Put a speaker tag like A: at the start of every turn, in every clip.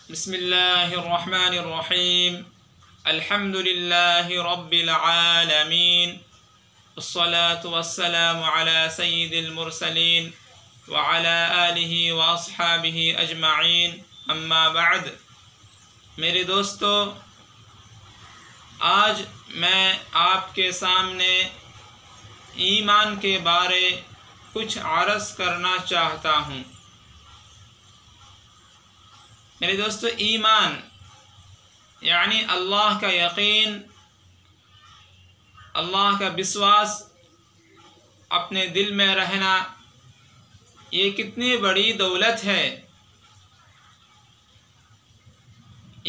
A: बिस्मिल्लाहिर्रहमानिर्रहीम अल्हम्दुलिल्लाहि रब्बिल आलमीन वस्सलातु वस्सलामु अला सय्यिदिल मुरसलीन व अला आलिहि व अस्हाबिहि अजमाइन अम्मा बाद। मेरे दोस्तों, आज मैं आपके सामने ईमान के बारे कुछ अर्ज़ करना चाहता हूँ। मेरे दोस्तों, ईमान यानी अल्लाह का यकीन, अल्लाह का विश्वास अपने दिल में रहना, ये कितनी बड़ी दौलत है।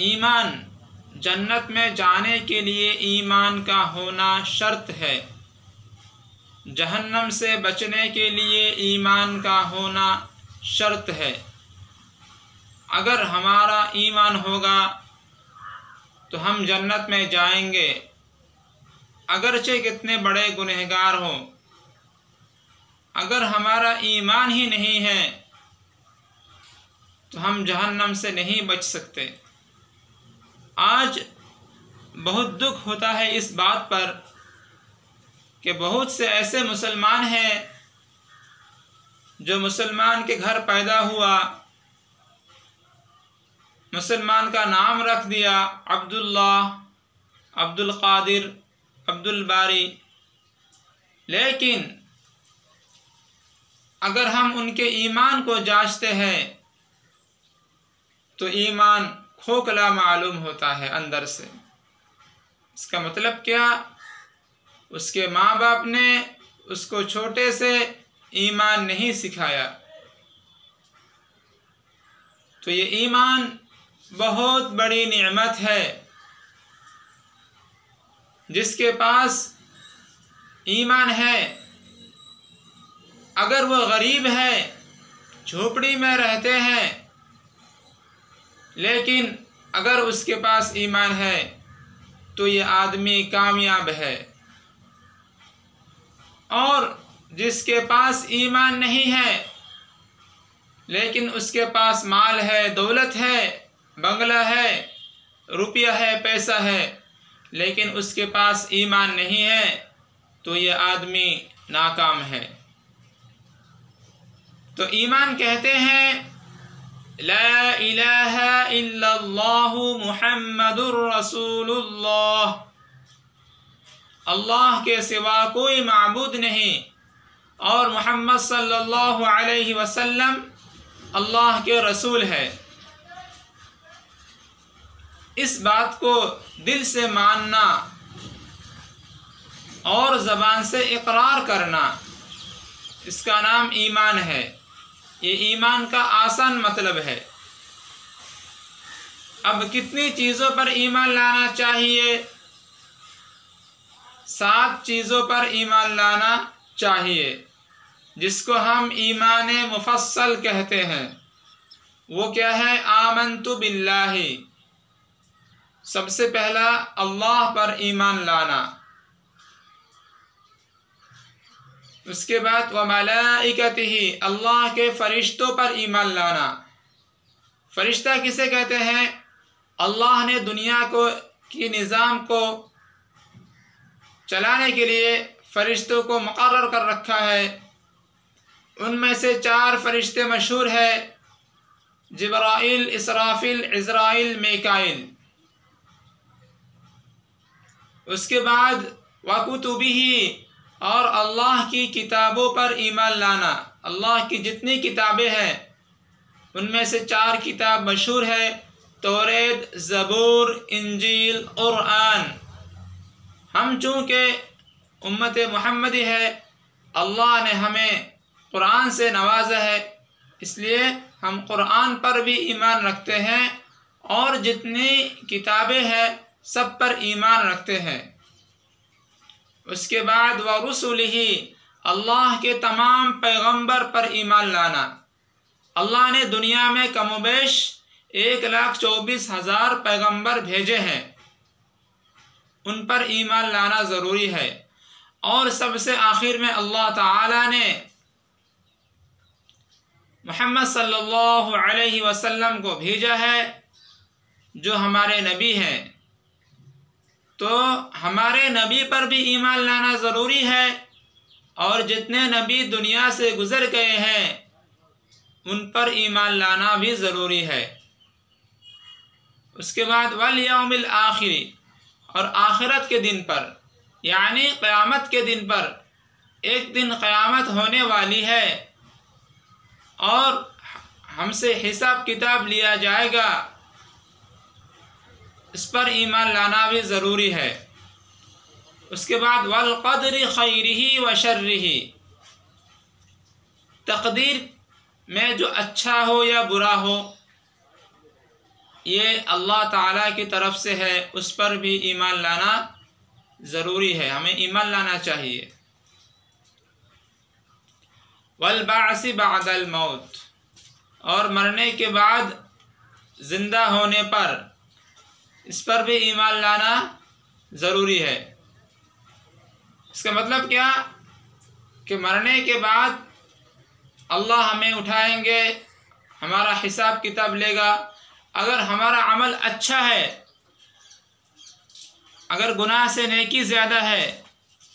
A: ईमान, जन्नत में जाने के लिए ईमान का होना शर्त है। जहन्नम से बचने के लिए ईमान का होना शर्त है। अगर हमारा ईमान होगा तो हम जन्नत में जाएंगे, अगरचे कितने बड़े गुनहगार हों। अगर हमारा ईमान ही नहीं है तो हम जहन्नम से नहीं बच सकते। आज बहुत दुख होता है इस बात पर कि बहुत से ऐसे मुसलमान हैं जो मुसलमान के घर पैदा हुआ, मुसलमान का नाम रख दिया अब्दुल्लाह, अब्दुल कादिर, अब्दुल बारी, लेकिन अगर हम उनके ईमान को जांचते हैं तो ईमान खोखला मालूम होता है अंदर से। इसका मतलब क्या? उसके माँ बाप ने उसको छोटे से ईमान नहीं सिखाया। तो ये ईमान बहुत बड़ी नेमत है। जिसके पास ईमान है, अगर वो गरीब है, झोपड़ी में रहते हैं, लेकिन अगर उसके पास ईमान है तो ये आदमी कामयाब है। और जिसके पास ईमान नहीं है लेकिन उसके पास माल है, दौलत है, बंगला है, रुपया है, पैसा है, लेकिन उसके पास ईमान नहीं है तो ये आदमी नाकाम है। तो ईमान कहते हैं ला इलाहा इल्लल्लाहु मुहम्मदुर रसूलुल्लाह, अल्लाह के सिवा कोई माबूद नहीं और मोहम्मद सल्लल्लाहु अलैहि वसल्लम अल्लाह के रसूल है। इस बात को दिल से मानना और ज़बान से इकरार करना, इसका नाम ईमान है। ये ईमान का आसान मतलब है। अब कितनी चीज़ों पर ईमान लाना चाहिए? 7 चीज़ों पर ईमान लाना चाहिए, जिसको हम ईमान मुफस्सल कहते हैं। वो क्या है? आमन्तु बिल्लाहि, सबसे पहला अल्लाह पर ईमान लाना। उसके बाद व मलाइकतिही, अल्लाह के फरिश्तों पर ईमान लाना। फरिश्ता किसे कहते हैं? अल्लाह ने दुनिया की निज़ाम को चलाने के लिए फरिश्तों को मुकर्रर कर रखा है। उनमें से 4 फरिश्ते मशहूर है, जिब्राइल, इसराफिल, इज़राइल, मीकाईल। उसके बाद व कुतुबिही, और अल्लाह की किताबों पर ईमान लाना। अल्लाह की जितनी किताबें हैं उनमें से 4 किताब मशहूर है, तौरेत, ज़बूर, इंजील, कुरान। हम चूँकि उम्मत मुहम्मदी है, अल्लाह ने हमें कुरान से नवाजा है, इसलिए हम कुरान पर भी ईमान रखते हैं और जितनी किताबें हैं सब पर ईमान रखते हैं। उसके बाद व रुसुलिही, अल्लाह के तमाम पैगंबर पर ईमान लाना। अल्लाह ने दुनिया में कमोबेश 1,24,000 पैगंबर भेजे हैं, उन पर ईमान लाना ज़रूरी है। और सबसे आखिर में अल्लाह ताला ने मोहम्मद सल्लल्लाहु अलैहि वसल्लम को भेजा है जो हमारे नबी हैं, तो हमारे नबी पर भी ईमान लाना ज़रूरी है और जितने नबी दुनिया से गुज़र गए हैं उन पर ईमान लाना भी ज़रूरी है। उसके बाद वल यौमिल आखिरी, और आखिरत के दिन पर, यानी क़यामत के दिन पर, एक दिन क़यामत होने वाली है और हमसे हिसाब किताब लिया जाएगा, इस पर ईमान लाना भी ज़रूरी है। उसके बाद वल क़द्रि खैरिही व शर्रिही, तक़दीर में जो अच्छा हो या बुरा हो ये अल्लाह ताला की तरफ से है, उस पर भी ईमान लाना ज़रूरी है, हमें ईमान लाना चाहिए। वल बाअसी बअदल मौत, और मरने के बाद ज़िंदा होने पर, इस पर भी ईमान लाना ज़रूरी है। इसका मतलब क्या कि मरने के बाद अल्लाह हमें उठाएंगे, हमारा हिसाब किताब लेगा। अगर हमारा अमल अच्छा है, अगर गुनाह से नेकी ज़्यादा है,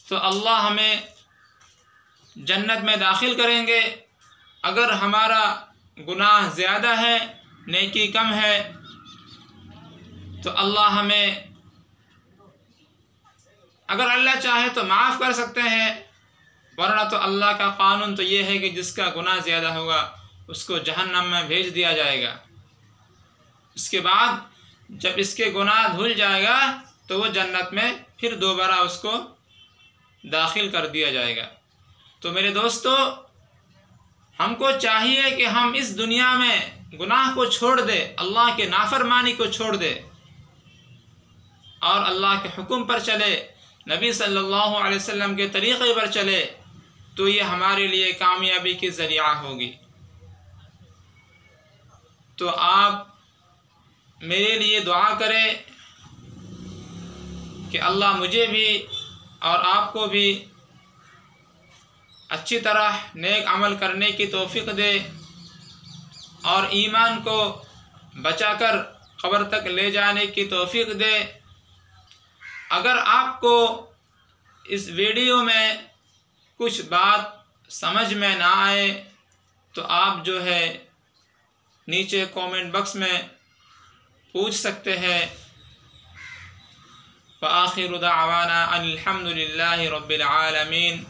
A: तो अल्लाह हमें जन्नत में दाखिल करेंगे। अगर हमारा गुनाह ज़्यादा है, नेकी कम है, तो अल्लाह हमें, अगर अल्लाह चाहे तो माफ़ कर सकते हैं, वरना तो अल्लाह का कानून तो ये है कि जिसका गुनाह ज़्यादा होगा उसको जहन्नम में भेज दिया जाएगा। इसके बाद जब इसके गुनाह धुल जाएगा तो वो जन्नत में फिर दोबारा उसको दाखिल कर दिया जाएगा। तो मेरे दोस्तों, हमको चाहिए कि हम इस दुनिया में गुनाह को छोड़ दें, अल्लाह के नाफरमानी को छोड़ दें और अल्लाह के हुक्म पर चले, नबी सल्लल्लाहु अलैहि वसल्लम के तरीक़े पर चले, तो ये हमारे लिए कामयाबी की ज़रिया होगी। तो आप मेरे लिए दुआ करें कि अल्लाह मुझे भी और आपको भी अच्छी तरह नेक अमल करने की तौफीक दे और ईमान को बचाकर क़ब्र तक ले जाने की तौफीक दे। अगर आपको इस वीडियो में कुछ बात समझ में ना आए तो आप जो है नीचे कमेंट बॉक्स में पूछ सकते हैं। व आखिरु दावाना अनिल हम्दुलिल्लाहि रब्बिल आलमीन।